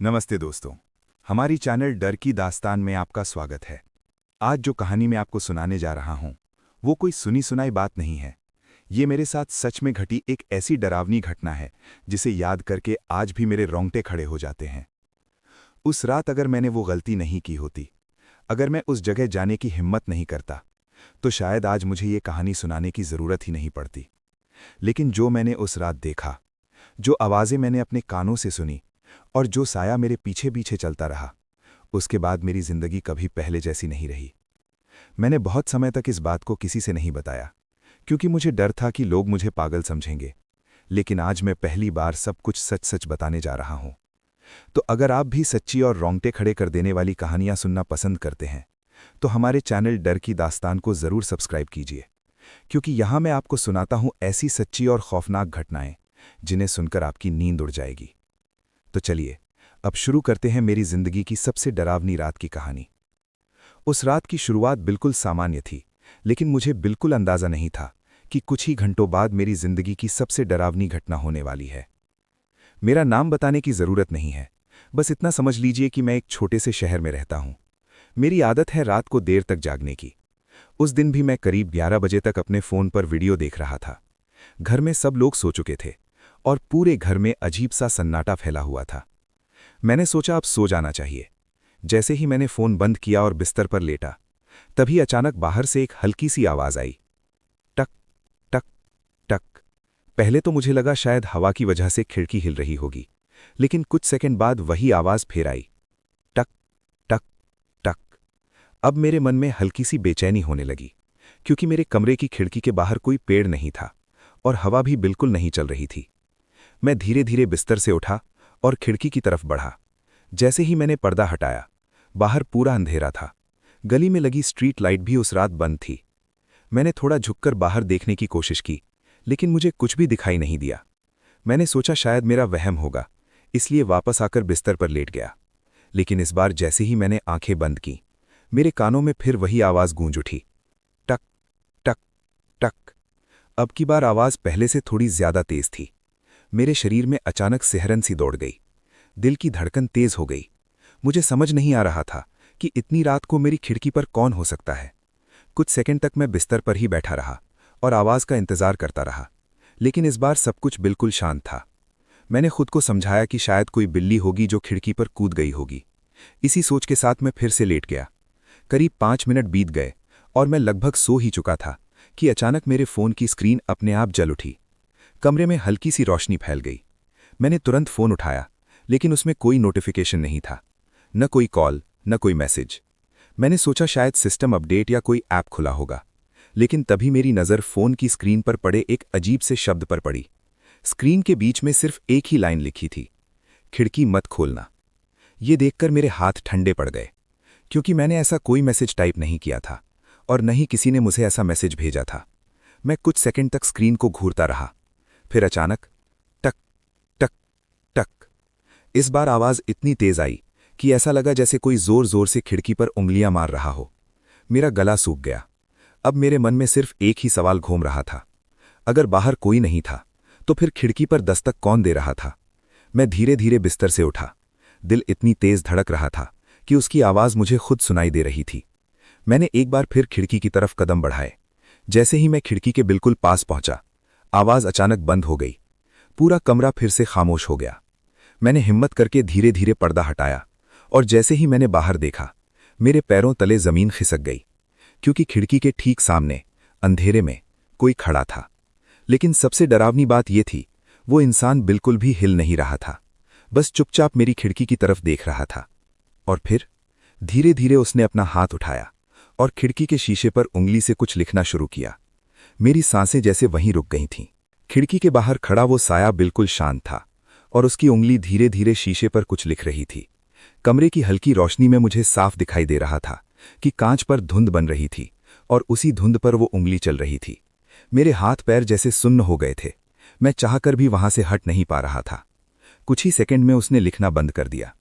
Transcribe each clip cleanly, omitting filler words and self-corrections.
नमस्ते दोस्तों। हमारी चैनल डर की दास्तान में आपका स्वागत है। आज जो कहानी मैं आपको सुनाने जा रहा हूं वो कोई सुनी सुनाई बात नहीं है। ये मेरे साथ सच में घटी एक ऐसी डरावनी घटना है जिसे याद करके आज भी मेरे रोंगटे खड़े हो जाते हैं। उस रात अगर मैंने वो गलती नहीं की होती, अगर मैं उस जगह जाने की हिम्मत नहीं करता, तो शायद आज मुझे ये कहानी सुनाने की ज़रूरत ही नहीं पड़ती। लेकिन जो मैंने उस रात देखा, जो आवाज़ें मैंने अपने कानों से सुनी और जो साया मेरे पीछे पीछे चलता रहा, उसके बाद मेरी जिंदगी कभी पहले जैसी नहीं रही। मैंने बहुत समय तक इस बात को किसी से नहीं बताया, क्योंकि मुझे डर था कि लोग मुझे पागल समझेंगे। लेकिन आज मैं पहली बार सब कुछ सच सच बताने जा रहा हूं। तो अगर आप भी सच्ची और रोंगटे खड़े कर देने वाली कहानियां सुनना पसंद करते हैं, तो हमारे चैनल डर की दास्तान को ज़रूर सब्सक्राइब कीजिए, क्योंकि यहां मैं आपको सुनाता हूं ऐसी सच्ची और खौफनाक घटनाएं जिन्हें सुनकर आपकी नींद उड़ जाएगी। तो चलिए अब शुरू करते हैं मेरी जिंदगी की सबसे डरावनी रात की कहानी। उस रात की शुरुआत बिल्कुल सामान्य थी, लेकिन मुझे बिल्कुल अंदाजा नहीं था कि कुछ ही घंटों बाद मेरी जिंदगी की सबसे डरावनी घटना होने वाली है। मेरा नाम बताने की जरूरत नहीं है, बस इतना समझ लीजिए कि मैं एक छोटे से शहर में रहता हूं। मेरी आदत है रात को देर तक जागने की। उस दिन भी मैं करीब 11 बजे तक अपने फोन पर वीडियो देख रहा था। घर में सब लोग सो चुके थे और पूरे घर में अजीब सा सन्नाटा फैला हुआ था। मैंने सोचा अब सो जाना चाहिए। जैसे ही मैंने फोन बंद किया और बिस्तर पर लेटा, तभी अचानक बाहर से एक हल्की सी आवाज आई। टक टक टक। पहले तो मुझे लगा शायद हवा की वजह से खिड़की हिल रही होगी, लेकिन कुछ सेकंड बाद वही आवाज फिर आई। टक टक टक। अब मेरे मन में हल्की सी बेचैनी होने लगी, क्योंकि मेरे कमरे की खिड़की के बाहर कोई पेड़ नहीं था और हवा भी बिल्कुल नहीं चल रही थी। मैं धीरे धीरे बिस्तर से उठा और खिड़की की तरफ बढ़ा। जैसे ही मैंने पर्दा हटाया, बाहर पूरा अंधेरा था। गली में लगी स्ट्रीट लाइट भी उस रात बंद थी। मैंने थोड़ा झुककर बाहर देखने की कोशिश की, लेकिन मुझे कुछ भी दिखाई नहीं दिया। मैंने सोचा शायद मेरा वहम होगा, इसलिए वापस आकर बिस्तर पर लेट गया। लेकिन इस बार जैसे ही मैंने आंखें बंद की, मेरे कानों में फिर वही आवाज गूंज उठी। टक टक टक। अब की बार आवाज पहले से थोड़ी ज्यादा तेज थी। मेरे शरीर में अचानक सिहरन सी दौड़ गई। दिल की धड़कन तेज हो गई। मुझे समझ नहीं आ रहा था कि इतनी रात को मेरी खिड़की पर कौन हो सकता है। कुछ सेकंड तक मैं बिस्तर पर ही बैठा रहा और आवाज का इंतजार करता रहा, लेकिन इस बार सब कुछ बिल्कुल शांत था। मैंने खुद को समझाया कि शायद कोई बिल्ली होगी जो खिड़की पर कूद गई होगी। इसी सोच के साथ मैं फिर से लेट गया। करीब 5 मिनट बीत गए और मैं लगभग सो ही चुका था कि अचानक मेरे फोन की स्क्रीन अपने आप जल उठी। कमरे में हल्की सी रोशनी फैल गई। मैंने तुरंत फोन उठाया, लेकिन उसमें कोई नोटिफिकेशन नहीं था, न कोई कॉल, न कोई मैसेज। मैंने सोचा शायद सिस्टम अपडेट या कोई ऐप खुला होगा, लेकिन तभी मेरी नज़र फोन की स्क्रीन पर पड़े एक अजीब से शब्द पर पड़ी। स्क्रीन के बीच में सिर्फ एक ही लाइन लिखी थी, खिड़की मत खोलना। ये देखकर मेरे हाथ ठंडे पड़ गए, क्योंकि मैंने ऐसा कोई मैसेज टाइप नहीं किया था और न ही किसी ने मुझे ऐसा मैसेज भेजा था। मैं कुछ सेकंड तक स्क्रीन को घूरता रहा। फिर अचानक टक टक टक। इस बार आवाज इतनी तेज आई कि ऐसा लगा जैसे कोई जोर जोर से खिड़की पर उंगलियां मार रहा हो। मेरा गला सूख गया। अब मेरे मन में सिर्फ एक ही सवाल घूम रहा था, अगर बाहर कोई नहीं था तो फिर खिड़की पर दस्तक कौन दे रहा था। मैं धीरे धीरे बिस्तर से उठा। दिल इतनी तेज धड़क रहा था कि उसकी आवाज मुझे खुद सुनाई दे रही थी। मैंने एक बार फिर खिड़की की तरफ कदम बढ़ाए। जैसे ही मैं खिड़की के बिल्कुल पास पहुंचा, आवाज अचानक बंद हो गई। पूरा कमरा फिर से खामोश हो गया। मैंने हिम्मत करके धीरे धीरे पर्दा हटाया और जैसे ही मैंने बाहर देखा, मेरे पैरों तले जमीन खिसक गई, क्योंकि खिड़की के ठीक सामने अंधेरे में कोई खड़ा था। लेकिन सबसे डरावनी बात यह थी, वो इंसान बिल्कुल भी हिल नहीं रहा था, बस चुपचाप मेरी खिड़की की तरफ देख रहा था। और फिर धीरे धीरे उसने अपना हाथ उठाया और खिड़की के शीशे पर उंगली से कुछ लिखना शुरू किया। मेरी सांसें जैसे वहीं रुक गई थीं। खिड़की के बाहर खड़ा वो साया बिल्कुल शांत था और उसकी उंगली धीरे धीरे शीशे पर कुछ लिख रही थी। कमरे की हल्की रोशनी में मुझे साफ दिखाई दे रहा था कि कांच पर धुंध बन रही थी और उसी धुंध पर वो उंगली चल रही थी। मेरे हाथ पैर जैसे सुन्न हो गए थे। मैं चाहकर भी वहां से हट नहीं पा रहा था। कुछ ही सेकंड में उसने लिखना बंद कर दिया।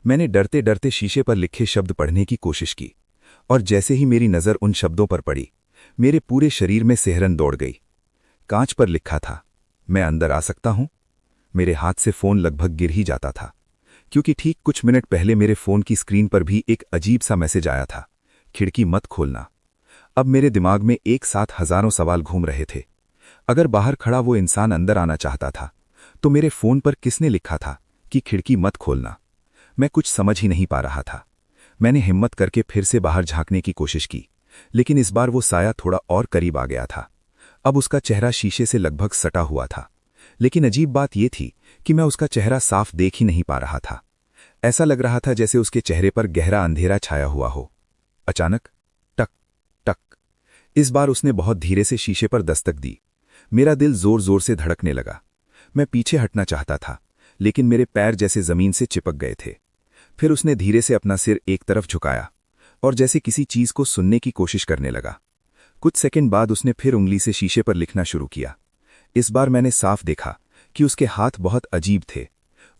मैंने डरते डरते शीशे पर लिखे शब्द पढ़ने की कोशिश की और जैसे ही मेरी नज़र उन शब्दों पर पड़ी, मेरे पूरे शरीर में सिहरन दौड़ गई। कांच पर लिखा था, मैं अंदर आ सकता हूं। मेरे हाथ से फोन लगभग गिर ही जाता था, क्योंकि ठीक कुछ मिनट पहले मेरे फ़ोन की स्क्रीन पर भी एक अजीब सा मैसेज आया था, खिड़की मत खोलना। अब मेरे दिमाग में एक साथ हज़ारों सवाल घूम रहे थे। अगर बाहर खड़ा वो इंसान अंदर आना चाहता था, तो मेरे फ़ोन पर किसने लिखा था कि खिड़की मत खोलना? मैं कुछ समझ ही नहीं पा रहा था। मैंने हिम्मत करके फिर से बाहर झांकने की कोशिश की, लेकिन इस बार वो साया थोड़ा और करीब आ गया था। अब उसका चेहरा शीशे से लगभग सटा हुआ था, लेकिन अजीब बात यह थी कि मैं उसका चेहरा साफ देख ही नहीं पा रहा था। ऐसा लग रहा था जैसे उसके चेहरे पर गहरा अंधेरा छाया हुआ हो। अचानक टक टक, इस बार उसने बहुत धीरे से शीशे पर दस्तक दी। मेरा दिल जोर जोर से धड़कने लगा। मैं पीछे हटना चाहता था, लेकिन मेरे पैर जैसे जमीन से चिपक गए थे। फिर उसने धीरे से अपना सिर एक तरफ झुकाया और जैसे किसी चीज को सुनने की कोशिश करने लगा। कुछ सेकंड बाद उसने फिर उंगली से शीशे पर लिखना शुरू किया। इस बार मैंने साफ देखा कि उसके हाथ बहुत अजीब थे।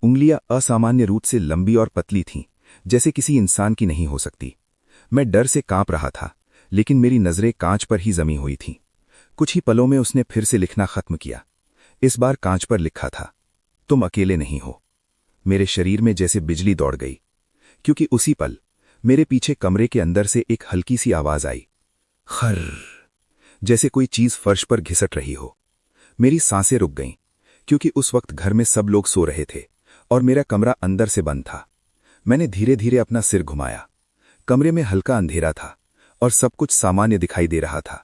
उंगलियां असामान्य रूप से लंबी और पतली थीं, जैसे किसी इंसान की नहीं हो सकती। मैं डर से कांप रहा था, लेकिन मेरी नजरें कांच पर ही जमी हुई थीं। कुछ ही पलों में उसने फिर से लिखना खत्म किया। इस बार कांच पर लिखा था, तुम अकेले नहीं हो। मेरे शरीर में जैसे बिजली दौड़ गई, क्योंकि उसी पल मेरे पीछे कमरे के अंदर से एक हल्की सी आवाज आई, खर, जैसे कोई चीज फर्श पर घिसट रही हो। मेरी सांसें रुक गईं, क्योंकि उस वक्त घर में सब लोग सो रहे थे और मेरा कमरा अंदर से बंद था। मैंने धीरे धीरे अपना सिर घुमाया। कमरे में हल्का अंधेरा था और सब कुछ सामान्य दिखाई दे रहा था,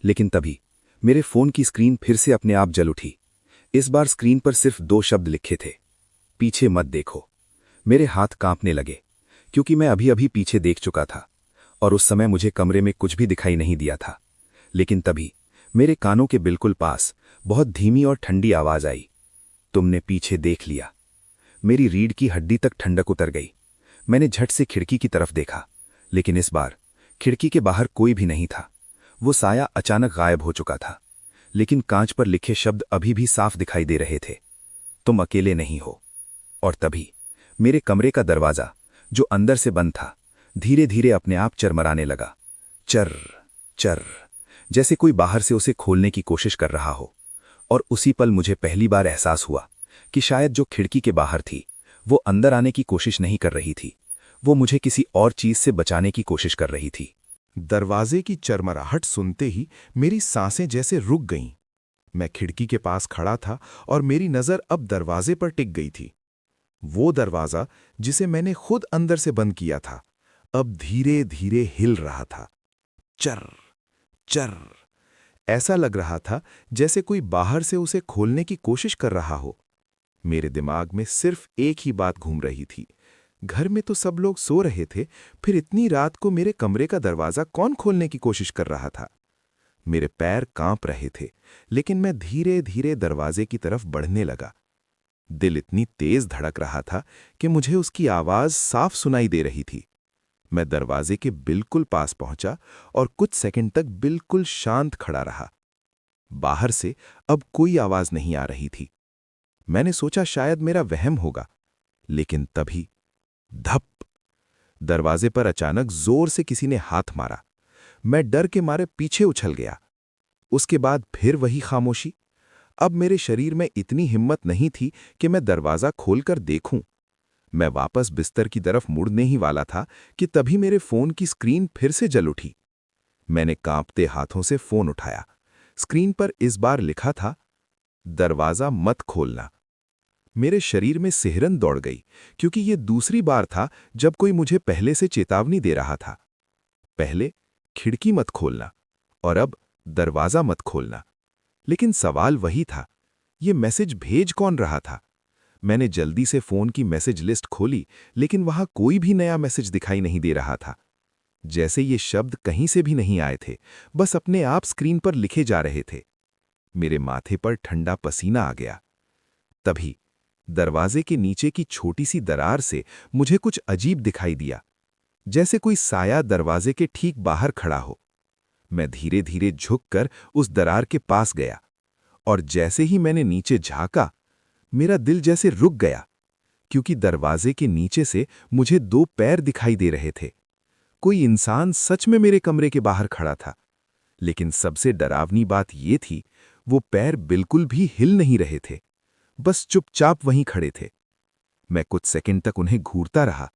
लेकिन तभी मेरे फोन की स्क्रीन फिर से अपने आप जल उठी। इस बार स्क्रीन पर सिर्फ 2 शब्द लिखे थे, पीछे मत देखो। मेरे हाथ कांपने लगे, क्योंकि मैं अभी अभी पीछे देख चुका था और उस समय मुझे कमरे में कुछ भी दिखाई नहीं दिया था। लेकिन तभी मेरे कानों के बिल्कुल पास बहुत धीमी और ठंडी आवाज आई, तुमने पीछे देख लिया। मेरी रीढ़ की हड्डी तक ठंडक उतर गई। मैंने झट से खिड़की की तरफ देखा, लेकिन इस बार खिड़की के बाहर कोई भी नहीं था। वो साया अचानक गायब हो चुका था, लेकिन कांच पर लिखे शब्द अभी भी साफ दिखाई दे रहे थे, तुम अकेले नहीं हो। और तभी मेरे कमरे का दरवाजा, जो अंदर से बंद था, धीरे धीरे अपने आप चरमराने लगा। चर चर, जैसे कोई बाहर से उसे खोलने की कोशिश कर रहा हो। और उसी पल मुझे पहली बार एहसास हुआ कि शायद जो खिड़की के बाहर थी, वो अंदर आने की कोशिश नहीं कर रही थी, वो मुझे किसी और चीज से बचाने की कोशिश कर रही थी। दरवाजे की चरमराहट सुनते ही मेरी सांसें जैसे रुक गईं। मैं खिड़की के पास खड़ा था और मेरी नजर अब दरवाजे पर टिक गई थी। वो दरवाजा जिसे मैंने खुद अंदर से बंद किया था, अब धीरे धीरे हिल रहा था। चर चर, ऐसा लग रहा था जैसे कोई बाहर से उसे खोलने की कोशिश कर रहा हो। मेरे दिमाग में सिर्फ एक ही बात घूम रही थी, घर में तो सब लोग सो रहे थे, फिर इतनी रात को मेरे कमरे का दरवाजा कौन खोलने की कोशिश कर रहा था? मेरे पैर कांप रहे थे, लेकिन मैं धीरे धीरे दरवाजे की तरफ बढ़ने लगा। दिल इतनी तेज धड़क रहा था कि मुझे उसकी आवाज साफ सुनाई दे रही थी। मैं दरवाजे के बिल्कुल पास पहुंचा और कुछ सेकंड तक बिल्कुल शांत खड़ा रहा। बाहर से अब कोई आवाज नहीं आ रही थी। मैंने सोचा शायद मेरा वहम होगा, लेकिन तभी धप, दरवाजे पर अचानक जोर से किसी ने हाथ मारा। मैं डर के मारे पीछे उछल गया। उसके बाद फिर वही खामोशी। अब मेरे शरीर में इतनी हिम्मत नहीं थी कि मैं दरवाजा खोलकर देखूं। मैं वापस बिस्तर की तरफ मुड़ने ही वाला था कि तभी मेरे फोन की स्क्रीन फिर से जल उठी। मैंने कांपते हाथों से फोन उठाया। स्क्रीन पर इस बार लिखा था, दरवाजा मत खोलना। मेरे शरीर में सिहरन दौड़ गई, क्योंकि यह दूसरी बार था जब कोई मुझे पहले से चेतावनी दे रहा था। पहले खिड़की मत खोलना और अब दरवाजा मत खोलना। लेकिन सवाल वही था, ये मैसेज भेज कौन रहा था? मैंने जल्दी से फोन की मैसेज लिस्ट खोली, लेकिन वहां कोई भी नया मैसेज दिखाई नहीं दे रहा था। जैसे ये शब्द कहीं से भी नहीं आए थे, बस अपने आप स्क्रीन पर लिखे जा रहे थे। मेरे माथे पर ठंडा पसीना आ गया। तभी दरवाजे के नीचे की छोटी सी दरार से मुझे कुछ अजीब दिखाई दिया, जैसे कोई साया दरवाजे के ठीक बाहर खड़ा हो। मैं धीरे धीरे झुककर उस दरार के पास गया, और जैसे ही मैंने नीचे झांका, मेरा दिल जैसे रुक गया, क्योंकि दरवाजे के नीचे से मुझे 2 पैर दिखाई दे रहे थे। कोई इंसान सच में मेरे कमरे के बाहर खड़ा था। लेकिन सबसे डरावनी बात यह थी, वो पैर बिल्कुल भी हिल नहीं रहे थे, बस चुपचाप वहीं खड़े थे। मैं कुछ सेकंड तक उन्हें घूरता रहा।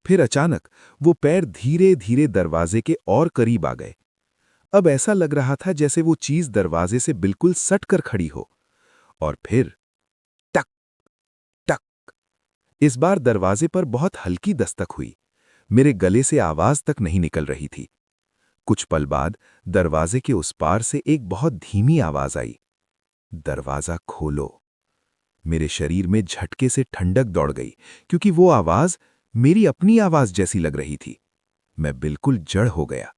फिर अचानक वो पैर धीरे धीरे दरवाजे के और करीब आ गए। अब ऐसा लग रहा था जैसे वो चीज दरवाजे से बिल्कुल सट कर खड़ी हो। और फिर टक टक। इस बार दरवाजे पर बहुत हल्की दस्तक हुई। मेरे गले से आवाज तक नहीं निकल रही थी। कुछ पल बाद दरवाजे के उस पार से एक बहुत धीमी आवाज आई, दरवाजा खोलो। मेरे शरीर में झटके से ठंडक दौड़ गई, क्योंकि वो आवाज मेरी अपनी आवाज जैसी लग रही थी। मैं बिल्कुल जड़ हो गया।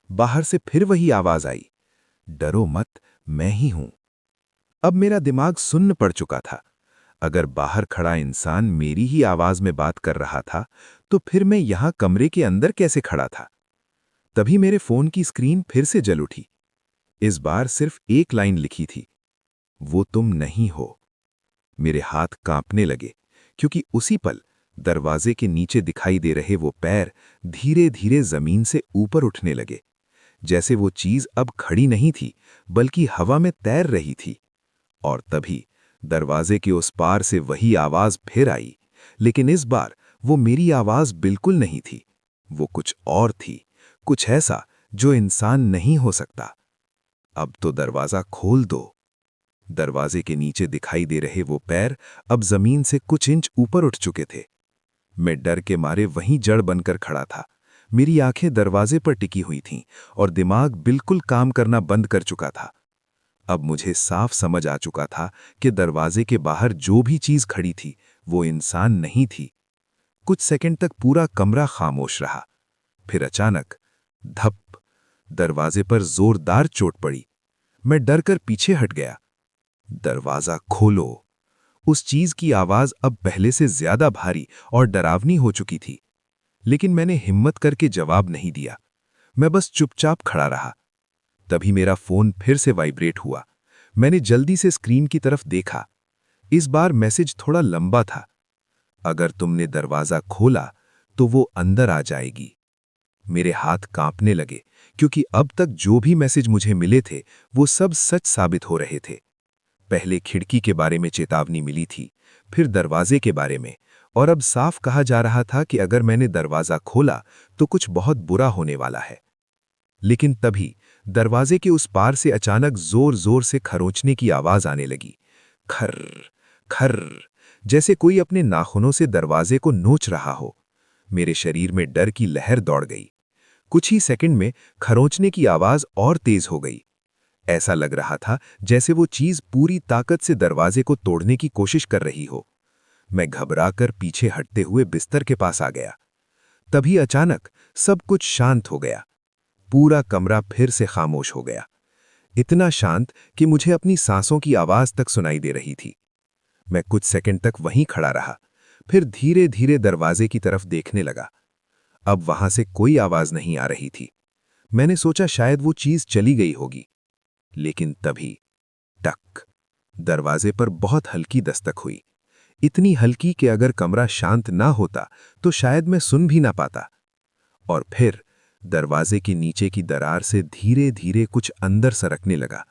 बाहर से फिर वही आवाज आई, डरो मत, मैं ही हूं। अब मेरा दिमाग सुन्न पड़ चुका था। अगर बाहर खड़ा इंसान मेरी ही आवाज में बात कर रहा था, तो फिर मैं यहां कमरे के अंदर कैसे खड़ा था? तभी मेरे फोन की स्क्रीन फिर से जल उठी। इस बार सिर्फ एक लाइन लिखी थी, वो तुम नहीं हो। मेरे हाथ कांपने लगे, क्योंकि उसी पल दरवाजे के नीचे दिखाई दे रहे वो पैर धीरे धीरे जमीन से ऊपर उठने लगे, जैसे वो चीज अब खड़ी नहीं थी, बल्कि हवा में तैर रही थी। और तभी दरवाजे के उस पार से वही आवाज फिर आई, लेकिन इस बार वो मेरी आवाज बिल्कुल नहीं थी। वो कुछ और थी, कुछ ऐसा जो इंसान नहीं हो सकता। अब तो दरवाजा खोल दो। दरवाजे के नीचे दिखाई दे रहे वो पैर अब जमीन से कुछ इंच ऊपर उठ चुके थे। मैं डर के मारे वहीं जड़ बनकर खड़ा था। मेरी आंखें दरवाजे पर टिकी हुई थीं और दिमाग बिल्कुल काम करना बंद कर चुका था। अब मुझे साफ समझ आ चुका था कि दरवाजे के बाहर जो भी चीज खड़ी थी वो इंसान नहीं थी। कुछ सेकंड तक पूरा कमरा खामोश रहा। फिर अचानक धप, दरवाजे पर जोरदार चोट पड़ी। मैं डर कर पीछे हट गया। दरवाजा खोलो। उस चीज की आवाज अब पहले से ज्यादा भारी और डरावनी हो चुकी थी। लेकिन मैंने हिम्मत करके जवाब नहीं दिया। मैं बस चुपचाप खड़ा रहा। तभी मेरा फोन फिर से वाइब्रेट हुआ। मैंने जल्दी से स्क्रीन की तरफ देखा। इस बार मैसेज थोड़ा लंबा था। अगर तुमने दरवाजा खोला तो वो अंदर आ जाएगी। मेरे हाथ कांपने लगे, क्योंकि अब तक जो भी मैसेज मुझे मिले थे वो सब सच साबित हो रहे थे। पहले खिड़की के बारे में चेतावनी मिली थी, फिर दरवाजे के बारे में, और अब साफ कहा जा रहा था कि अगर मैंने दरवाजा खोला तो कुछ बहुत बुरा होने वाला है। लेकिन तभी दरवाजे के उस पार से अचानक जोर जोर से खरोंचने की आवाज आने लगी। खर्र खर्र, जैसे कोई अपने नाखूनों से दरवाजे को नोच रहा हो। मेरे शरीर में डर की लहर दौड़ गई। कुछ ही सेकंड में खरोंचने की आवाज और तेज हो गई। ऐसा लग रहा था जैसे वो चीज पूरी ताकत से दरवाजे को तोड़ने की कोशिश कर रही हो। मैं घबराकर पीछे हटते हुए बिस्तर के पास आ गया। तभी अचानक सब कुछ शांत हो गया। पूरा कमरा फिर से खामोश हो गया, इतना शांत कि मुझे अपनी सांसों की आवाज तक सुनाई दे रही थी। मैं कुछ सेकंड तक वहीं खड़ा रहा, फिर धीरे धीरे दरवाजे की तरफ देखने लगा। अब वहां से कोई आवाज नहीं आ रही थी। मैंने सोचा शायद वो चीज चली गई होगी। लेकिन तभी टक, दरवाजे पर बहुत हल्की दस्तक हुई। इतनी हल्की कि अगर कमरा शांत ना होता तो शायद मैं सुन भी ना पाता। और फिर दरवाजे के नीचे की दरार से धीरे धीरे कुछ अंदर सरकने लगा।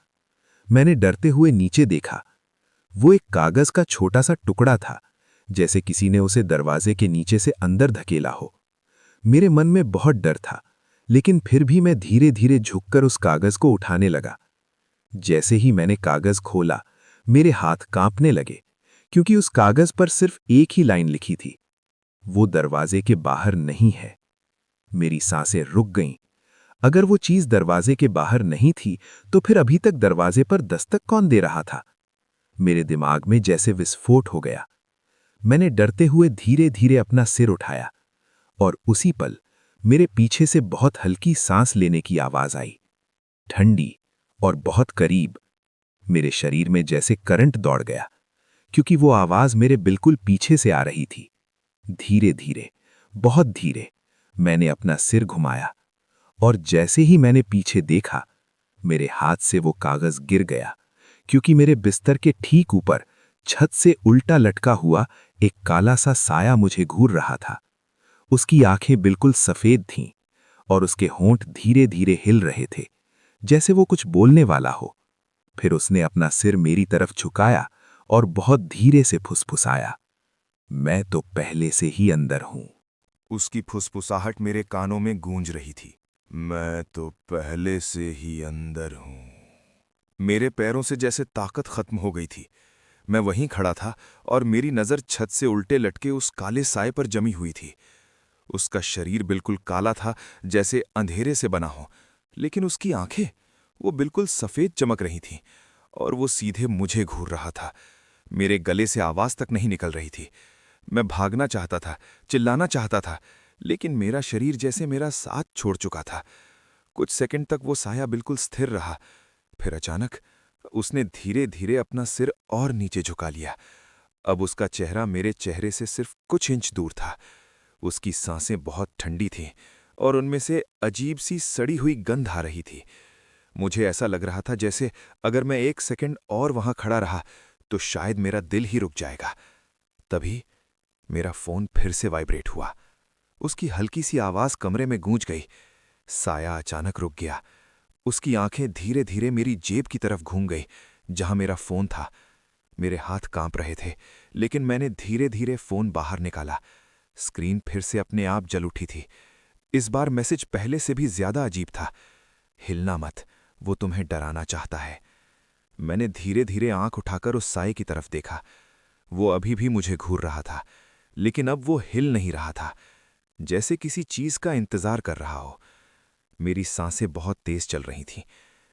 मैंने डरते हुए नीचे देखा। वो एक कागज का छोटा सा टुकड़ा था, जैसे किसी ने उसे दरवाजे के नीचे से अंदर धकेला हो। मेरे मन में बहुत डर था, लेकिन फिर भी मैं धीरे धीरे झुककर उस कागज को उठाने लगा। जैसे ही मैंने कागज खोला, मेरे हाथ कांपने लगे, क्योंकि उस कागज पर सिर्फ एक ही लाइन लिखी थी, वो दरवाजे के बाहर नहीं है। मेरी सांसें रुक गईं। अगर वो चीज दरवाजे के बाहर नहीं थी, तो फिर अभी तक दरवाजे पर दस्तक कौन दे रहा था? मेरे दिमाग में जैसे विस्फोट हो गया। मैंने डरते हुए धीरे धीरे अपना सिर उठाया, और उसी पल मेरे पीछे से बहुत हल्की सांस लेने की आवाज आई, ठंडी और बहुत करीब। मेरे शरीर में जैसे करंट दौड़ गया, क्योंकि वो आवाज मेरे बिल्कुल पीछे से आ रही थी। धीरे धीरे, बहुत धीरे मैंने अपना सिर घुमाया, और जैसे ही मैंने पीछे देखा, मेरे हाथ से वो कागज गिर गया, क्योंकि मेरे बिस्तर के ठीक ऊपर छत से उल्टा लटका हुआ एक काला सा साया मुझे घूर रहा था। उसकी आंखें बिल्कुल सफेद थीं, और उसके होंठ धीरे धीरे हिल रहे थे, जैसे वो कुछ बोलने वाला हो। फिर उसने अपना सिर मेरी तरफ झुकाया और बहुत धीरे से फुसफुसाया, मैं तो पहले से ही अंदर हूं। उसकी फुसफुसाहट मेरे कानों में गूंज रही थी। मैं तो पहले से ही अंदर हूं। मेरे पैरों से जैसे ताकत खत्म हो गई थी। मैं वहीं खड़ा था और मेरी नज़र छत से उल्टे लटके उस काले साए पर जमी हुई थी। उसका शरीर बिल्कुल काला था, जैसे अंधेरे से बना हो, लेकिन उसकी आंखें, वो बिल्कुल सफ़ेद चमक रही थीं और वो सीधे मुझे घूर रहा था। मेरे गले से आवाज़ तक नहीं निकल रही थी। मैं भागना चाहता था, चिल्लाना चाहता था, लेकिन मेरा शरीर जैसे मेरा साथ छोड़ चुका था। कुछ सेकंड तक वो साया बिल्कुल स्थिर रहा। फिर अचानक उसने धीरे धीरे अपना सिर और नीचे झुका लिया। अब उसका चेहरा मेरे चेहरे से सिर्फ कुछ इंच दूर था। उसकी सांसें बहुत ठंडी थीं और उनमें से अजीब सी सड़ी हुई गंध आ रही थी। मुझे ऐसा लग रहा था जैसे अगर मैं एक सेकंड और वहां खड़ा रहा तो शायद मेरा दिल ही रुक जाएगा। तभी मेरा फोन फिर से वाइब्रेट हुआ। उसकी हल्की सी आवाज कमरे में गूंज गई। साया अचानक रुक गया। उसकी आंखें धीरे धीरे मेरी जेब की तरफ घूम गई, जहां मेरा फोन था। मेरे हाथ कांप रहे थे, लेकिन मैंने धीरे धीरे फोन बाहर निकाला। स्क्रीन फिर से अपने आप जल उठी थी। इस बार मैसेज पहले से भी ज्यादा अजीब था। हिलना मत, वो तुम्हें डराना चाहता है। मैंने धीरे धीरे आंख उठाकर उस साए की तरफ देखा। वो अभी भी मुझे घूर रहा था, लेकिन अब वो हिल नहीं रहा था, जैसे किसी चीज का इंतजार कर रहा हो। मेरी सांसें बहुत तेज चल रही थीं,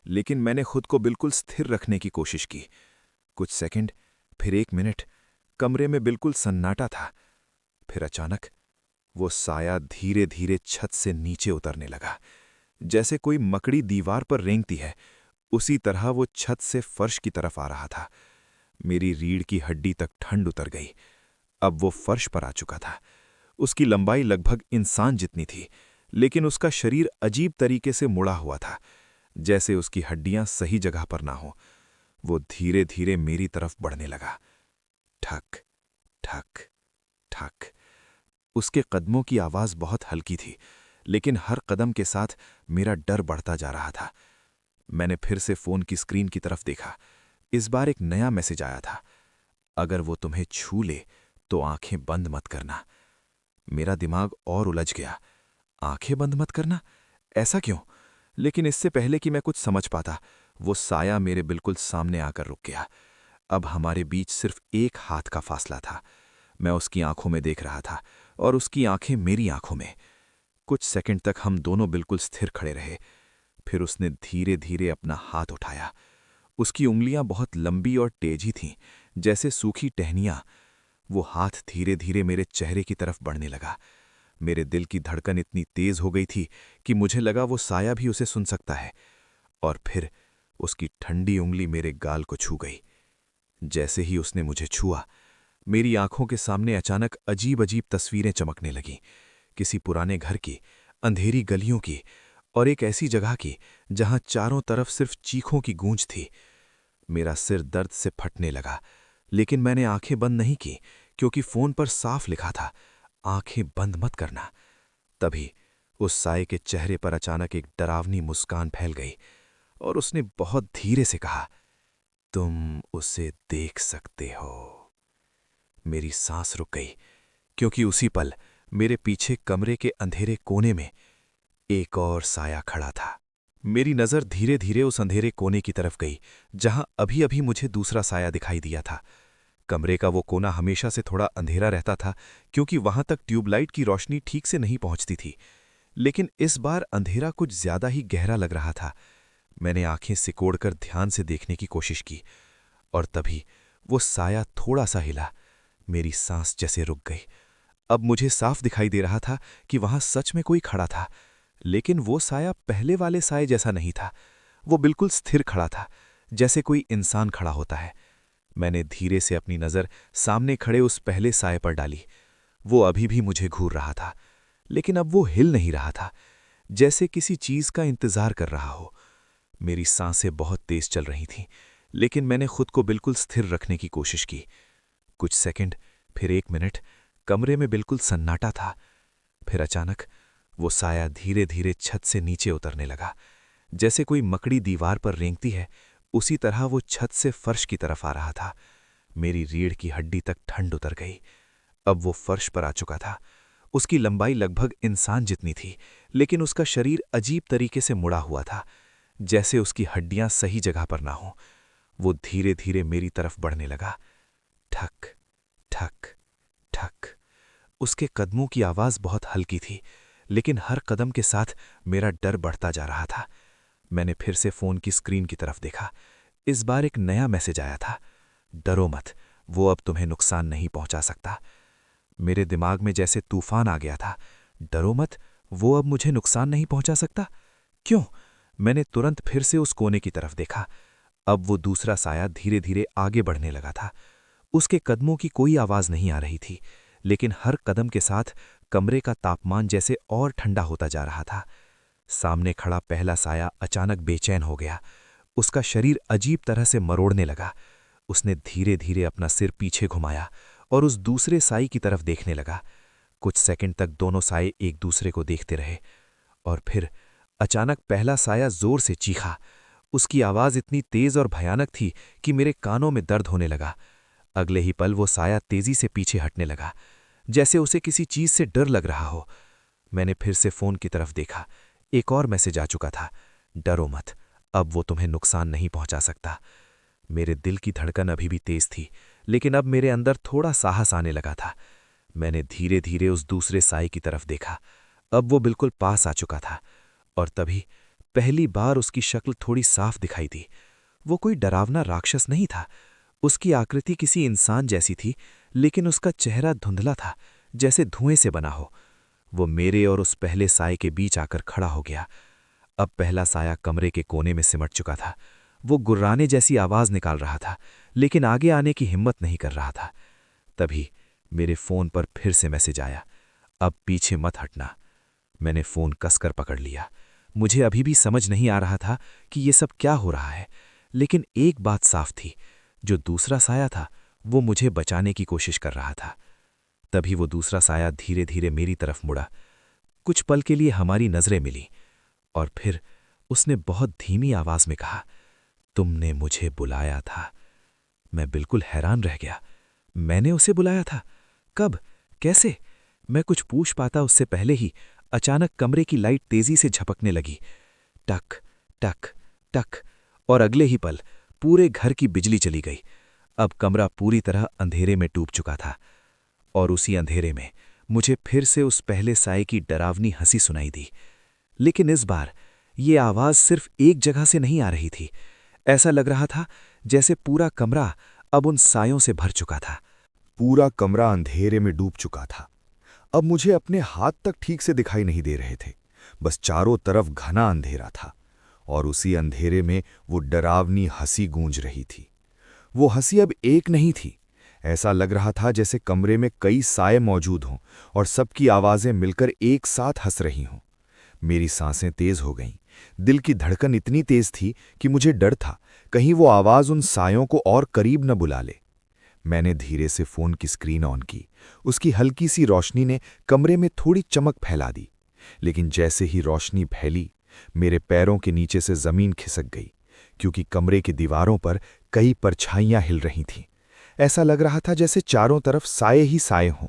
लेकिन मैंने खुद को बिल्कुल स्थिर रखने की कोशिश की। कुछ सेकंड, फिर 1 मिनट, कमरे में बिल्कुल सन्नाटा था। फिर अचानक वो साया धीरे धीरे छत से नीचे उतरने लगा, जैसे कोई मकड़ी दीवार पर रेंगती है। उसी तरह वो छत से फर्श की तरफ आ रहा था। मेरी रीढ़ की हड्डी तक ठंड उतर गई। अब वो फर्श पर आ चुका था। उसकी लंबाई लगभग इंसान जितनी थी, लेकिन उसका शरीर अजीब तरीके से मुड़ा हुआ था, जैसे उसकी हड्डियां सही जगह पर ना हो। वो धीरे धीरे मेरी तरफ बढ़ने लगा। ठक ठक ठक। उसके कदमों की आवाज बहुत हल्की थी, लेकिन हर कदम के साथ मेरा डर बढ़ता जा रहा था। मैंने फिर से फोन की स्क्रीन की तरफ देखा। इस बार एक नया मैसेज आया था। अगर वो तुम्हें छू ले तो आंखें बंद मत करना। मेरा दिमाग और उलझ गया। आंखें बंद मत करना? ऐसा क्यों? लेकिन इससे पहले कि मैं कुछ समझ पाता, वो साया मेरे बिल्कुल सामने आकर रुक गया। अब हमारे बीच सिर्फ एक हाथ का फासला था। मैं उसकी आंखों में देख रहा था और उसकी आंखें मेरी आंखों में। कुछ सेकंड तक हम दोनों बिल्कुल स्थिर खड़े रहे। फिर उसने धीरे धीरे अपना हाथ उठाया। उसकी उंगलियां बहुत लंबी और तेजी थीं, जैसे सूखी टहनियां। वो हाथ धीरे धीरे मेरे चेहरे की तरफ बढ़ने लगा। मेरे दिल की धड़कन इतनी तेज हो गई थी कि मुझे लगा वो साया भी उसे सुन सकता है। और फिर उसकी ठंडी उंगली मेरे गाल को छू गई। जैसे ही उसने मुझे छुआ, मेरी आंखों के सामने अचानक अजीब अजीब तस्वीरें चमकने लगीं। किसी पुराने घर की, अंधेरी गलियों की, और एक ऐसी जगह की जहां चारों तरफ सिर्फ चीखों की गूंज थी। मेरा सिर दर्द से फटने लगा, लेकिन मैंने आंखें बंद नहीं की, क्योंकि फोन पर साफ लिखा था, आंखें बंद मत करना। तभी उस साए के चेहरे पर अचानक एक डरावनी मुस्कान फैल गई और उसने बहुत धीरे से कहा, तुम उसे देख सकते हो। मेरी सांस रुक गई, क्योंकि उसी पल मेरे पीछे कमरे के अंधेरे कोने में एक और साया खड़ा था। मेरी नजर धीरे धीरे उस अंधेरे कोने की तरफ गई, जहां अभी अभी मुझे दूसरा साया दिखाई दिया था। कमरे का वो कोना हमेशा से थोड़ा अंधेरा रहता था, क्योंकि वहां तक ट्यूबलाइट की रोशनी ठीक से नहीं पहुंचती थी। लेकिन इस बार अंधेरा कुछ ज्यादा ही गहरा लग रहा था। मैंने आंखें सिकोड़कर ध्यान से देखने की कोशिश की, और तभी वो साया थोड़ा सा हिला। मेरी सांस जैसे रुक गई। अब मुझे साफ दिखाई दे रहा था कि वहां सच में कोई खड़ा था, लेकिन वो साया पहले वाले साए जैसा नहीं था। वो बिल्कुल स्थिर खड़ा था, जैसे कोई इंसान खड़ा होता है। मैंने धीरे से अपनी नज़र सामने खड़े उस पहले साए पर डाली। वो अभी भी मुझे घूर रहा था, लेकिन अब वो हिल नहीं रहा था, जैसे किसी चीज का इंतजार कर रहा हो। मेरी सांसें बहुत तेज चल रही थीं, लेकिन मैंने खुद को बिल्कुल स्थिर रखने की कोशिश की। कुछ सेकंड, फिर 1 मिनट, कमरे में बिल्कुल सन्नाटा था। फिर अचानक वो साया धीरे धीरे छत से नीचे उतरने लगा, जैसे कोई मकड़ी दीवार पर रेंगती है। उसी तरह वो छत से फर्श की तरफ आ रहा था। मेरी रीढ़ की हड्डी तक ठंड उतर गई। अब वो फर्श पर आ चुका था। उसकी लंबाई लगभग इंसान जितनी थी, लेकिन उसका शरीर अजीब तरीके से मुड़ा हुआ था, जैसे उसकी हड्डियां सही जगह पर ना हों। वो धीरे धीरे मेरी तरफ बढ़ने लगा। ठक ठक ठक। उसके कदमों की आवाज बहुत हल्की थी, लेकिन हर कदम के साथ मेरा डर बढ़ता जा रहा था। मैंने फिर से फोन की स्क्रीन की तरफ देखा। इस बार एक नया मैसेज आया था। डरो मत, वो अब तुम्हें नुकसान नहीं पहुंचा सकता। मेरे दिमाग में जैसे तूफान आ गया था। डरो मत, वो अब मुझे नुकसान नहीं पहुंचा सकता? क्यों? मैंने तुरंत फिर से उस कोने की तरफ देखा। अब वो दूसरा साया धीरे धीरे आगे बढ़ने लगा था। उसके कदमों की कोई आवाज नहीं आ रही थी, लेकिन हर कदम के साथ कमरे का तापमान जैसे और ठंडा होता जा रहा था। सामने खड़ा पहला साया अचानक बेचैन हो गया। उसका शरीर अजीब तरह से मरोड़ने लगा। उसने धीरे धीरे अपना सिर पीछे घुमाया और उस दूसरे साई की तरफ देखने लगा। कुछ सेकंड तक दोनों साये एक दूसरे को देखते रहे, और फिर अचानक पहला साया जोर से चीखा। उसकी आवाज इतनी तेज और भयानक थी कि मेरे कानों में दर्द होने लगा। अगले ही पल वो साया तेजी से पीछे हटने लगा, जैसे उसे किसी चीज से डर लग रहा हो। मैंने फिर से फोन की तरफ देखा। एक और मैसेज आ चुका था। डरो मत, अब वो तुम्हें नुकसान नहीं पहुंचा सकता। मेरे दिल की धड़कन अभी भी तेज थी, लेकिन अब मेरे अंदर थोड़ा साहस आने लगा था। मैंने धीरे धीरे उस दूसरे साए की तरफ देखा। अब वो बिल्कुल पास आ चुका था, और तभी पहली बार उसकी शक्ल थोड़ी साफ दिखाई दी। वो कोई डरावना राक्षस नहीं था। उसकी आकृति किसी इंसान जैसी थी, लेकिन उसका चेहरा धुंधला था, जैसे धुएं से बना हो। वो मेरे और उस पहले साए के बीच आकर खड़ा हो गया। अब पहला साया कमरे के कोने में सिमट चुका था। वो गुर्राने जैसी आवाज निकाल रहा था, लेकिन आगे आने की हिम्मत नहीं कर रहा था। तभी मेरे फोन पर फिर से मैसेज आया। अब पीछे मत हटना। मैंने फोन कसकर पकड़ लिया। मुझे अभी भी समझ नहीं आ रहा था कि ये सब क्या हो रहा है, लेकिन एक बात साफ थी, जो दूसरा साया था वो मुझे बचाने की कोशिश कर रहा था। तभी वो दूसरा साया धीरे धीरे मेरी तरफ मुड़ा। कुछ पल के लिए हमारी नजरें मिली, और फिर उसने बहुत धीमी आवाज में कहा, तुमने मुझे बुलाया था। मैं बिल्कुल हैरान रह गया। मैंने उसे बुलाया था? कब? कैसे? मैं कुछ पूछ पाता उससे पहले ही अचानक कमरे की लाइट तेजी से झपकने लगी। टक टक टक, और अगले ही पल पूरे घर की बिजली चली गई। अब कमरा पूरी तरह अंधेरे में डूब चुका था, और उसी अंधेरे में मुझे फिर से उस पहले साए की डरावनी हंसी सुनाई दी। लेकिन इस बार ये आवाज सिर्फ एक जगह से नहीं आ रही थी। ऐसा लग रहा था जैसे पूरा कमरा अब उन सायों से भर चुका था। पूरा कमरा अंधेरे में डूब चुका था। अब मुझे अपने हाथ तक ठीक से दिखाई नहीं दे रहे थे। बस चारों तरफ घना अंधेरा था, और उसी अंधेरे में वो डरावनी हंसी गूंज रही थी। वो हंसी अब एक नहीं थी। ऐसा लग रहा था जैसे कमरे में कई साए मौजूद हों और सबकी आवाजें मिलकर एक साथ हंस रही हों। मेरी सांसें तेज हो गईं। दिल की धड़कन इतनी तेज थी कि मुझे डर था कहीं वो आवाज उन सायों को और करीब न बुला ले। मैंने धीरे से फोन की स्क्रीन ऑन की। उसकी हल्की सी रोशनी ने कमरे में थोड़ी चमक फैला दी, लेकिन जैसे ही रोशनी फैली, मेरे पैरों के नीचे से जमीन खिसक गई, क्योंकि कमरे की दीवारों पर कई परछाइयां हिल रही थीं। ऐसा लग रहा था जैसे चारों तरफ साए ही साए हों।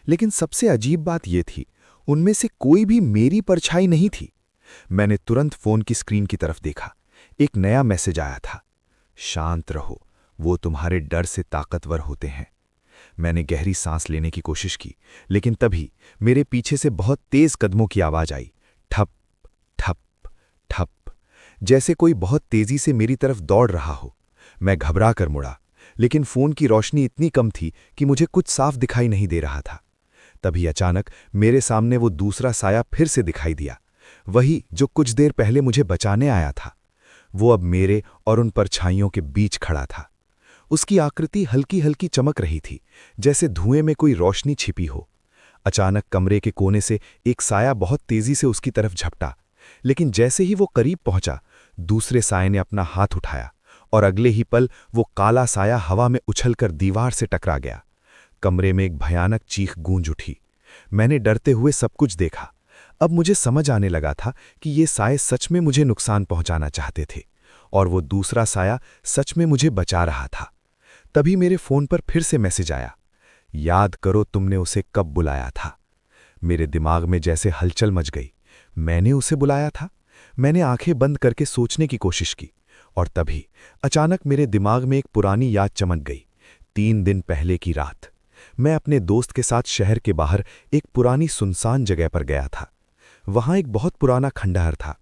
लेकिन सबसे अजीब बात यह थी, उनमें से कोई भी मेरी परछाई नहीं थी। मैंने तुरंत फोन की स्क्रीन की तरफ देखा। एक नया मैसेज आया था। शांत रहो, वो तुम्हारे डर से ताकतवर होते हैं। मैंने गहरी सांस लेने की कोशिश की, लेकिन तभी मेरे पीछे से बहुत तेज कदमों की आवाज आई। ठप ठप ठप, जैसे कोई बहुत तेजी से मेरी तरफ दौड़ रहा हो। मैं घबरा कर मुड़ा, लेकिन फोन की रोशनी इतनी कम थी कि मुझे कुछ साफ दिखाई नहीं दे रहा था। तभी अचानक मेरे सामने वो दूसरा साया फिर से दिखाई दिया, वही जो कुछ देर पहले मुझे बचाने आया था। वो अब मेरे और उन परछाइयों के बीच खड़ा था। उसकी आकृति हल्की हल्की चमक रही थी, जैसे धुएं में कोई रोशनी छिपी हो। अचानक कमरे के कोने से एक साया बहुत तेजी से उसकी तरफ झपटा, लेकिन जैसे ही वो करीब पहुंचा, दूसरे साये ने अपना हाथ उठाया, और अगले ही पल वो काला साया हवा में उछलकर दीवार से टकरा गया। कमरे में एक भयानक चीख गूंज उठी। मैंने डरते हुए सब कुछ देखा। अब मुझे समझ आने लगा था कि ये साये सच में मुझे नुकसान पहुंचाना चाहते थे, और वो दूसरा साया सच में मुझे बचा रहा था। तभी मेरे फोन पर फिर से मैसेज आया। याद करो तुमने उसे कब बुलाया था। मेरे दिमाग में जैसे हलचल मच गई। मैंने उसे बुलाया था? मैंने आंखें बंद करके सोचने की कोशिश की, और तभी अचानक मेरे दिमाग में एक पुरानी याद चमक गई। 3 दिन पहले की रात मैं अपने दोस्त के साथ शहर के बाहर एक पुरानी सुनसान जगह पर गया था। वहां एक बहुत पुराना खंडहर था।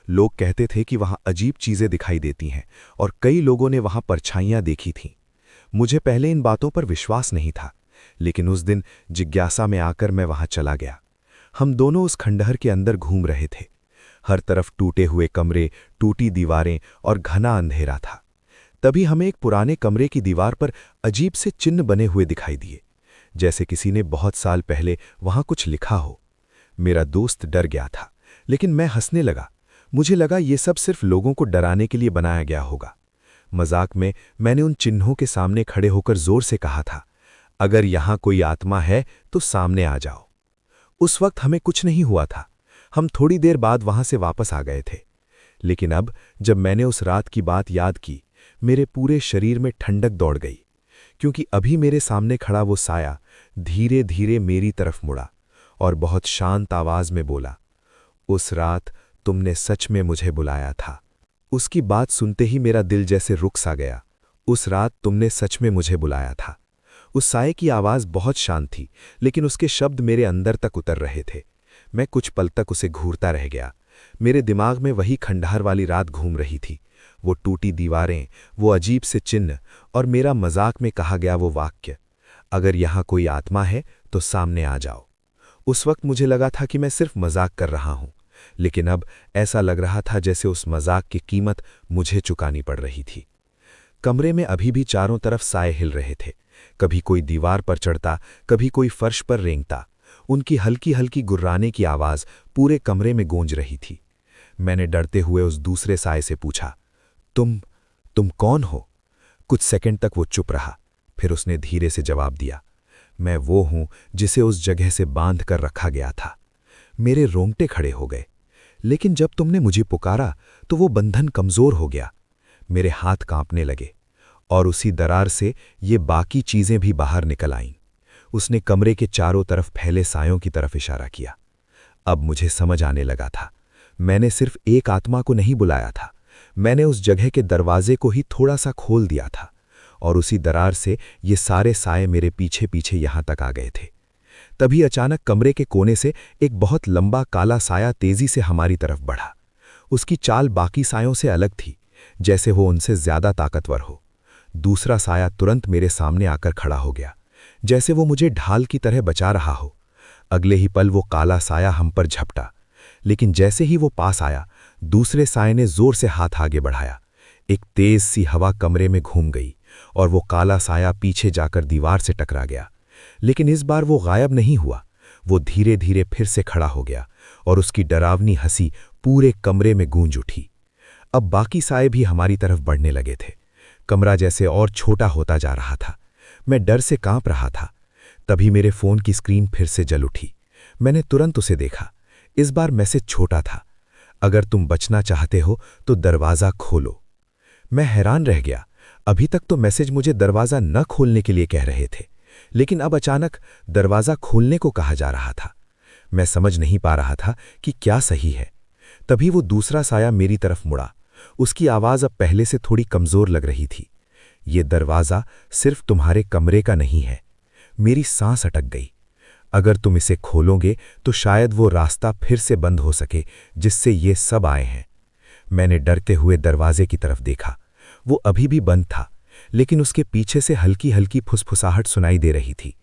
लोग कहते थे कि वहां अजीब चीजें दिखाई देती हैं, और कई लोगों ने वहां परछाइयां देखी थीं। मुझे पहले इन बातों पर विश्वास नहीं था, लेकिन उस दिन जिज्ञासा में आकर मैं वहां चला गया। हम दोनों उस खंडहर के अंदर घूम रहे थे। हर तरफ टूटे हुए कमरे, टूटी दीवारें और घना अंधेरा था। तभी हमें एक पुराने कमरे की दीवार पर अजीब से चिन्ह बने हुए दिखाई दिए, जैसे किसी ने बहुत साल पहले वहां कुछ लिखा हो। मेरा दोस्त डर गया था, लेकिन मैं हंसने लगा। मुझे लगा ये सब सिर्फ लोगों को डराने के लिए बनाया गया होगा। मजाक में मैंने उन चिन्हों के सामने खड़े होकर जोर से कहा था, अगर यहां कोई आत्मा है तो सामने आ जाओ। उस वक्त हमें कुछ नहीं हुआ था। हम थोड़ी देर बाद वहां से वापस आ गए थे। लेकिन अब जब मैंने उस रात की बात याद की, मेरे पूरे शरीर में ठंडक दौड़ गई, क्योंकि अभी मेरे सामने खड़ा वो साया धीरे धीरे मेरी तरफ मुड़ा और बहुत शांत आवाज में बोला, उस रात तुमने सच में मुझे बुलाया था। उसकी बात सुनते ही मेरा दिल जैसे रुक सा गया। उस रात तुमने सच में मुझे बुलाया था। उस साये की आवाज बहुत शांत थी, लेकिन उसके शब्द मेरे अंदर तक उतर रहे थे। मैं कुछ पल तक उसे घूरता रह गया। मेरे दिमाग में वही खंडहर वाली रात घूम रही थी, वो टूटी दीवारें, वो अजीब से चिन्ह और मेरा मजाक में कहा गया वो वाक्य, अगर यहां कोई आत्मा है तो सामने आ जाओ। उस वक्त मुझे लगा था कि मैं सिर्फ मजाक कर रहा हूं, लेकिन अब ऐसा लग रहा था जैसे उस मजाक की कीमत मुझे चुकानी पड़ रही थी। कमरे में अभी भी चारों तरफ साए हिल रहे थे। कभी कोई दीवार पर चढ़ता, कभी कोई फर्श पर रेंगता। उनकी हल्की हल्की गुर्राने की आवाज पूरे कमरे में गूंज रही थी। मैंने डरते हुए उस दूसरे साए से पूछा, तुम कौन हो? कुछ सेकंड तक वो चुप रहा, फिर उसने धीरे से जवाब दिया, मैं वो हूं जिसे उस जगह से बांध कर रखा गया था। मेरे रोंगटे खड़े हो गए, लेकिन जब तुमने मुझे पुकारा तो वो बंधन कमजोर हो गया। मेरे हाथ कांपने लगे, और उसी दरार से ये बाकी चीजें भी बाहर निकल आईं। उसने कमरे के चारों तरफ फैले सायों की तरफ इशारा किया। अब मुझे समझ आने लगा था, मैंने सिर्फ एक आत्मा को नहीं बुलाया था, मैंने उस जगह के दरवाजे को ही थोड़ा सा खोल दिया था, और उसी दरार से ये सारे साए मेरे पीछे पीछे यहां तक आ गए थे। तभी अचानक कमरे के कोने से एक बहुत लंबा काला साया तेजी से हमारी तरफ बढ़ा। उसकी चाल बाकी सायों से अलग थी, जैसे वो उनसे ज्यादा ताकतवर हो। दूसरा साया तुरंत मेरे सामने आकर खड़ा हो गया, जैसे वो मुझे ढाल की तरह बचा रहा हो। अगले ही पल वो काला साया हम पर झपटा, लेकिन जैसे ही वो पास आया, दूसरे साये ने जोर से हाथ आगे बढ़ाया। एक तेज सी हवा कमरे में घूम गई, और वो काला साया पीछे जाकर दीवार से टकरा गया। लेकिन इस बार वो गायब नहीं हुआ, वो धीरे धीरे फिर से खड़ा हो गया, और उसकी डरावनी हंसी पूरे कमरे में गूंज उठी। अब बाकी साए भी हमारी तरफ बढ़ने लगे थे। कमरा जैसे और छोटा होता जा रहा था। मैं डर से कांप रहा था। तभी मेरे फोन की स्क्रीन फिर से जल उठी। मैंने तुरंत उसे देखा। इस बार मैसेज छोटा था, अगर तुम बचना चाहते हो तो दरवाजा खोलो। मैं हैरान रह गया। अभी तक तो मैसेज मुझे दरवाजा न खोलने के लिए कह रहे थे, लेकिन अब अचानक दरवाजा खोलने को कहा जा रहा था। मैं समझ नहीं पा रहा था कि क्या सही है। तभी वो दूसरा साया मेरी तरफ मुड़ा। उसकी आवाज अब पहले से थोड़ी कमजोर लग रही थी। ये दरवाजा सिर्फ तुम्हारे कमरे का नहीं है। मेरी सांस अटक गई। अगर तुम इसे खोलोगे तो शायद वो रास्ता फिर से बंद हो सके जिससे ये सब आए हैं। मैंने डरते हुए दरवाजे की तरफ देखा। वो अभी भी बंद था, लेकिन उसके पीछे से हल्की हल्की फुसफुसाहट सुनाई दे रही थी,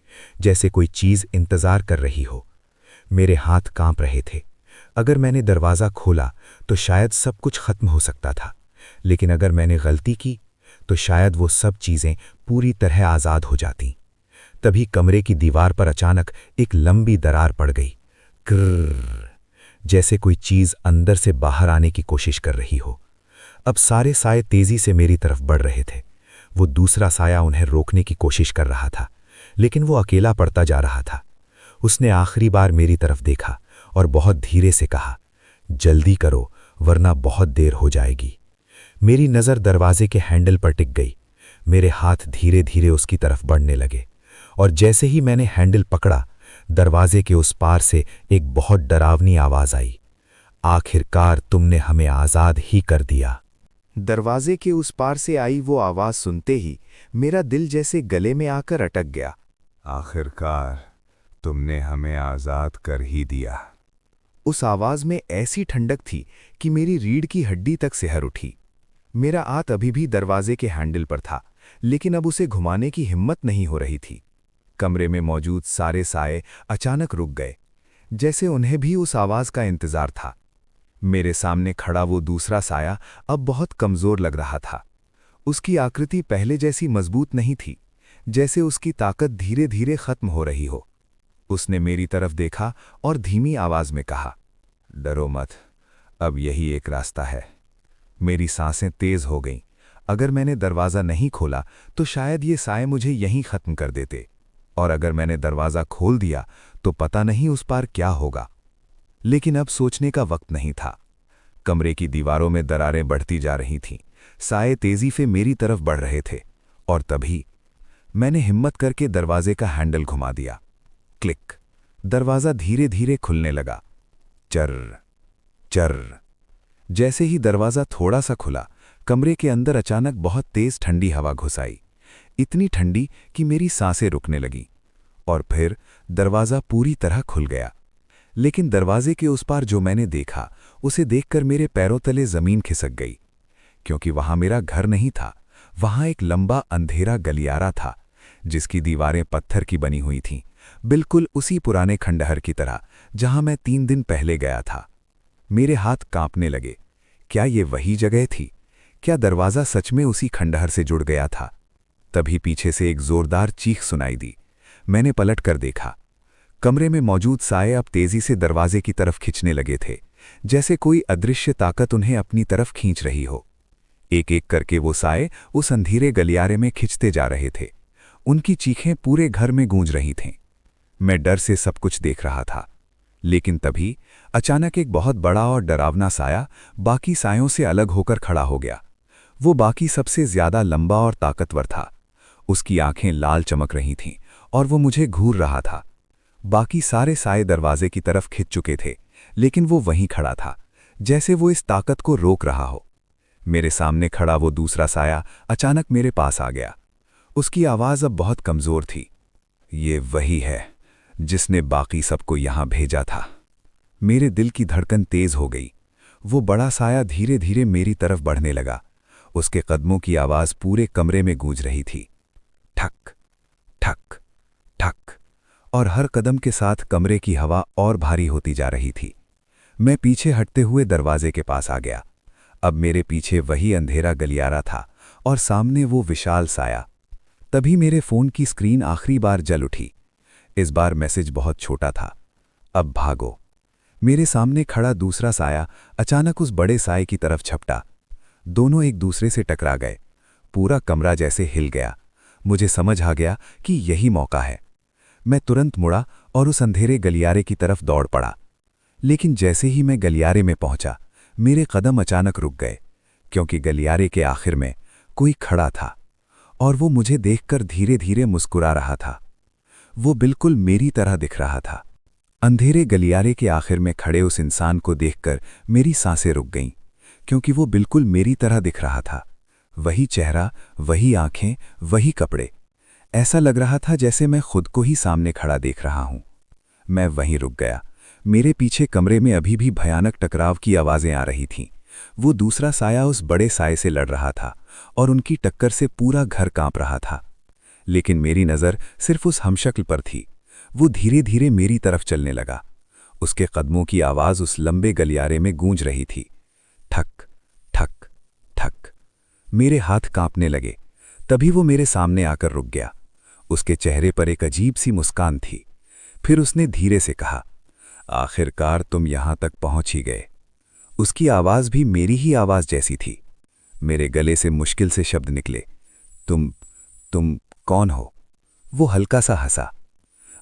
जैसे कोई चीज इंतजार कर रही हो। मेरे हाथ कांप रहे थे। अगर मैंने दरवाजा खोला तो शायद सब कुछ खत्म हो सकता था, लेकिन अगर मैंने गलती की तो शायद वो सब चीजें पूरी तरह आजाद हो जातीं। तभी कमरे की दीवार पर अचानक एक लंबी दरार पड़ गई। क्र्र, जैसे कोई चीज अंदर से बाहर आने की कोशिश कर रही हो। अब सारे साए तेजी से मेरी तरफ बढ़ रहे थे। वो दूसरा साया उन्हें रोकने की कोशिश कर रहा था, लेकिन वो अकेला पड़ता जा रहा था। उसने आखिरी बार मेरी तरफ देखा और बहुत धीरे से कहा, जल्दी करो वरना बहुत देर हो जाएगी। मेरी नज़र दरवाजे के हैंडल पर टिक गई। मेरे हाथ धीरे धीरे उसकी तरफ बढ़ने लगे, और जैसे ही मैंने हैंडल पकड़ा, दरवाजे के उस पार से एक बहुत डरावनी आवाज आई। आखिरकार तुमने हमें आजाद ही कर दिया। दरवाजे के उस पार से आई वो आवाज सुनते ही मेरा दिल जैसे गले में आकर अटक गया। आखिरकार तुमने हमें आजाद कर ही दिया। उस आवाज में ऐसी ठंडक थी कि मेरी रीढ़ की हड्डी तक सिहर उठी। मेरा हाथ अभी भी दरवाजे के हैंडल पर था, लेकिन अब उसे घुमाने की हिम्मत नहीं हो रही थी। कमरे में मौजूद सारे साए अचानक रुक गए, जैसे उन्हें भी उस आवाज का इंतजार था। मेरे सामने खड़ा वो दूसरा साया अब बहुत कमजोर लग रहा था। उसकी आकृति पहले जैसी मजबूत नहीं थी, जैसे उसकी ताकत धीरे धीरे खत्म हो रही हो। उसने मेरी तरफ देखा और धीमी आवाज में कहा, डरो मत, अब यही एक रास्ता है। मेरी सांसें तेज हो गईं। अगर मैंने दरवाज़ा नहीं खोला तो शायद ये साए मुझे यहीं ख़त्म कर देते, और अगर मैंने दरवाज़ा खोल दिया तो पता नहीं उस पार क्या होगा। लेकिन अब सोचने का वक्त नहीं था। कमरे की दीवारों में दरारें बढ़ती जा रही थीं, साए तेजी से मेरी तरफ बढ़ रहे थे, और तभी मैंने हिम्मत करके दरवाजे का हैंडल घुमा दिया। क्लिक, दरवाज़ा धीरे धीरे खुलने लगा। चर्र चर्र। जैसे ही दरवाज़ा थोड़ा सा खुला, कमरे के अंदर अचानक बहुत तेज ठंडी हवा घुस आई, इतनी ठंडी कि मेरी सांसें रुकने लगी। और फिर दरवाज़ा पूरी तरह खुल गया। लेकिन दरवाजे के उस पार जो मैंने देखा, उसे देखकर मेरे पैरों तले ज़मीन खिसक गई, क्योंकि वहाँ मेरा घर नहीं था। वहाँ एक लंबा अंधेरा गलियारा था, जिसकी दीवारें पत्थर की बनी हुई थीं, बिल्कुल उसी पुराने खंडहर की तरह जहाँ मैं 3 दिन पहले गया था। मेरे हाथ कांपने लगे। क्या ये वही जगह थी? क्या दरवाज़ा सच में उसी खंडहर से जुड़ गया था? तभी पीछे से एक जोरदार चीख सुनाई दी। मैंने पलट कर देखा। कमरे में मौजूद साए अब तेजी से दरवाजे की तरफ खिंचने लगे थे, जैसे कोई अदृश्य ताकत उन्हें अपनी तरफ खींच रही हो। एक एक करके वो साए उस अंधेरे गलियारे में खिंचते जा रहे थे। उनकी चीखें पूरे घर में गूंज रही थीं। मैं डर से सब कुछ देख रहा था। लेकिन तभी अचानक एक बहुत बड़ा और डरावना साया बाकी सायों से अलग होकर खड़ा हो गया। वो बाकी सबसे ज्यादा लंबा और ताकतवर था। उसकी आंखें लाल चमक रही थीं और वो मुझे घूर रहा था। बाकी सारे साए दरवाजे की तरफ खिंच चुके थे, लेकिन वो वहीं खड़ा था, जैसे वो इस ताकत को रोक रहा हो। मेरे सामने खड़ा वो दूसरा साया अचानक मेरे पास आ गया। उसकी आवाज़ अब बहुत कमज़ोर थी। ये वही है जिसने बाकी सबको यहां भेजा था। मेरे दिल की धड़कन तेज हो गई। वो बड़ा साया धीरे धीरे मेरी तरफ बढ़ने लगा। उसके कदमों की आवाज़ पूरे कमरे में गूंज रही थी। ठक ठक ठक। और हर कदम के साथ कमरे की हवा और भारी होती जा रही थी। मैं पीछे हटते हुए दरवाजे के पास आ गया। अब मेरे पीछे वही अंधेरा गलियारा था और सामने वो विशाल साया। तभी मेरे फ़ोन की स्क्रीन आखिरी बार जल उठी। इस बार मैसेज बहुत छोटा था। अब भागो। मेरे सामने खड़ा दूसरा साया अचानक उस बड़े साए की तरफ झपटा। दोनों एक दूसरे से टकरा गए। पूरा कमरा जैसे हिल गया। मुझे समझ आ गया कि यही मौका है। मैं तुरंत मुड़ा और उस अंधेरे गलियारे की तरफ दौड़ पड़ा। लेकिन जैसे ही मैं गलियारे में पहुंचा, मेरे कदम अचानक रुक गए, क्योंकि गलियारे के आखिर में कोई खड़ा था और वो मुझे देखकर धीरे धीरे मुस्कुरा रहा था। वो बिल्कुल मेरी तरह दिख रहा था। अंधेरे गलियारे के आखिर में खड़े उस इंसान को देखकर मेरी सांसें रुक गईं, क्योंकि वो बिल्कुल मेरी तरह दिख रहा था। वही चेहरा, वही आंखें, वही कपड़े। ऐसा लग रहा था जैसे मैं खुद को ही सामने खड़ा देख रहा हूं। मैं वहीं रुक गया। मेरे पीछे कमरे में अभी भी भयानक टकराव की आवाज़ें आ रही थीं। वो दूसरा साया उस बड़े साए से लड़ रहा था और उनकी टक्कर से पूरा घर कांप रहा था। लेकिन मेरी नज़र सिर्फ उस हमशक्ल पर थी। वो धीरे धीरे मेरी तरफ चलने लगा। उसके कदमों की आवाज़ उस लंबे गलियारे में गूंज रही थी। ठक ठक ठक। मेरे हाथ कांपने लगे। तभी वो मेरे सामने आकर रुक गया। उसके चेहरे पर एक अजीब सी मुस्कान थी। फिर उसने धीरे से कहा, आखिरकार तुम यहां तक पहुंच ही गए। उसकी आवाज़ भी मेरी ही आवाज़ जैसी थी। मेरे गले से मुश्किल से शब्द निकले, तुम कौन हो? वो हल्का सा हंसा।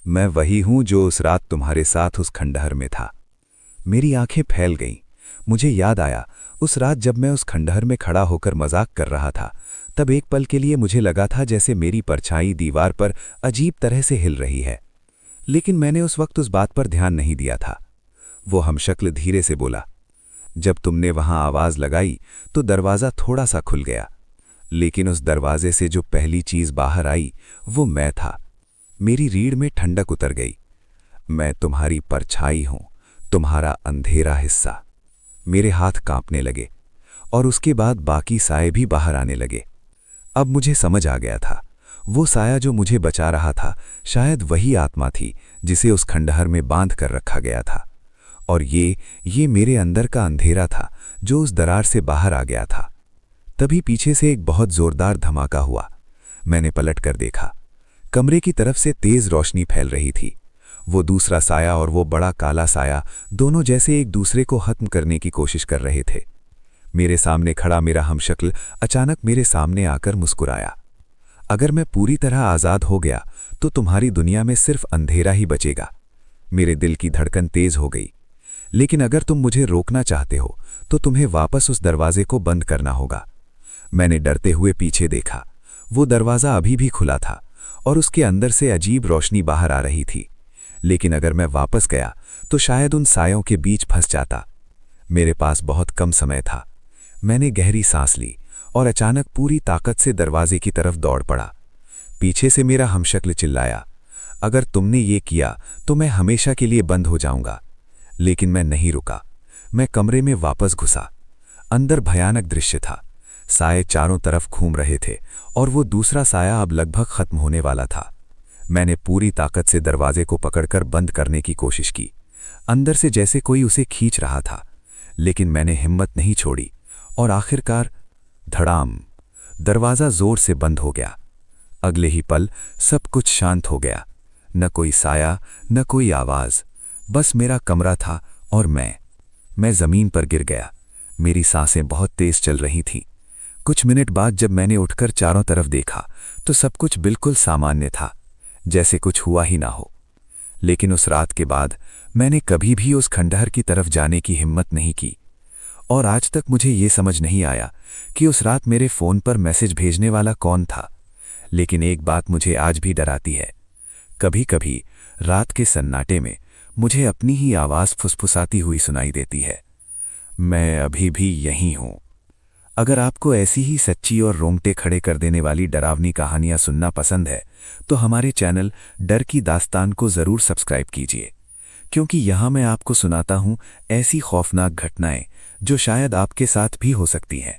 मैं वही हूं जो उस रात तुम्हारे साथ उस खंडहर में था। मेरी आंखें फैल गईं। मुझे याद आया उस रात जब मैं उस खंडहर में खड़ा होकर मजाक कर रहा था, तब एक पल के लिए मुझे लगा था जैसे मेरी परछाई दीवार पर अजीब तरह से हिल रही है, लेकिन मैंने उस वक्त उस बात पर ध्यान नहीं दिया था। वो हमशक्ल धीरे से बोला, जब तुमने वहां आवाज लगाई तो दरवाजा थोड़ा सा खुल गया, लेकिन उस दरवाजे से जो पहली चीज बाहर आई वो मैं था। मेरी रीढ़ में ठंडक उतर गई। मैं तुम्हारी परछाई हूं, तुम्हारा अंधेरा हिस्सा। मेरे हाथ कांपने लगे और उसके बाद बाकी साए भी बाहर आने लगे। अब मुझे समझ आ गया था, वो साया जो मुझे बचा रहा था शायद वही आत्मा थी जिसे उस खंडहर में बांध कर रखा गया था, और ये मेरे अंदर का अंधेरा था जो उस दरार से बाहर आ गया था। तभी पीछे से एक बहुत जोरदार धमाका हुआ। मैंने पलट कर देखा। कमरे की तरफ से तेज रोशनी फैल रही थी। वो दूसरा साया और वो बड़ा काला साया दोनों जैसे एक दूसरे को खत्म करने की कोशिश कर रहे थे। मेरे सामने खड़ा मेरा हमशक्ल अचानक मेरे सामने आकर मुस्कुराया। अगर मैं पूरी तरह आज़ाद हो गया तो तुम्हारी दुनिया में सिर्फ अंधेरा ही बचेगा। मेरे दिल की धड़कन तेज हो गई। लेकिन अगर तुम मुझे रोकना चाहते हो तो तुम्हें वापस उस दरवाजे को बंद करना होगा। मैंने डरते हुए पीछे देखा। वो दरवाज़ा अभी भी खुला था और उसके अंदर से अजीब रोशनी बाहर आ रही थी। लेकिन अगर मैं वापस गया तो शायद उन सायों के बीच फंस जाता। मेरे पास बहुत कम समय था। मैंने गहरी सांस ली और अचानक पूरी ताकत से दरवाजे की तरफ दौड़ पड़ा। पीछे से मेरा हमशक्ल चिल्लाया, अगर तुमने ये किया तो मैं हमेशा के लिए बंद हो जाऊंगा। लेकिन मैं नहीं रुका। मैं कमरे में वापस घुसा। अंदर भयानक दृश्य था। साए चारों तरफ घूम रहे थे और वो दूसरा साया अब लगभग खत्म होने वाला था। मैंने पूरी ताकत से दरवाजे को पकड़कर बंद करने की कोशिश की। अंदर से जैसे कोई उसे खींच रहा था, लेकिन मैंने हिम्मत नहीं छोड़ी और आखिरकार धड़ाम, दरवाजा जोर से बंद हो गया। अगले ही पल सब कुछ शांत हो गया। न कोई साया, न कोई आवाज, बस मेरा कमरा था और मैं जमीन पर गिर गया। मेरी सांसें बहुत तेज चल रही थीं। कुछ मिनट बाद जब मैंने उठकर चारों तरफ देखा तो सब कुछ बिल्कुल सामान्य था, जैसे कुछ हुआ ही ना हो। लेकिन उस रात के बाद मैंने कभी भी उस खंडहर की तरफ जाने की हिम्मत नहीं की, और आज तक मुझे ये समझ नहीं आया कि उस रात मेरे फोन पर मैसेज भेजने वाला कौन था। लेकिन एक बात मुझे आज भी डराती है। कभी कभी रात के सन्नाटे में मुझे अपनी ही आवाज़ फुसफुसाती हुई सुनाई देती है, मैं अभी भी यहीं हूं। अगर आपको ऐसी ही सच्ची और रोंगटे खड़े कर देने वाली डरावनी कहानियां सुनना पसंद है तो हमारे चैनल डर की दास्तान को ज़रूर सब्सक्राइब कीजिए, क्योंकि यहां मैं आपको सुनाता हूं ऐसी खौफनाक घटनाएं जो शायद आपके साथ भी हो सकती हैं।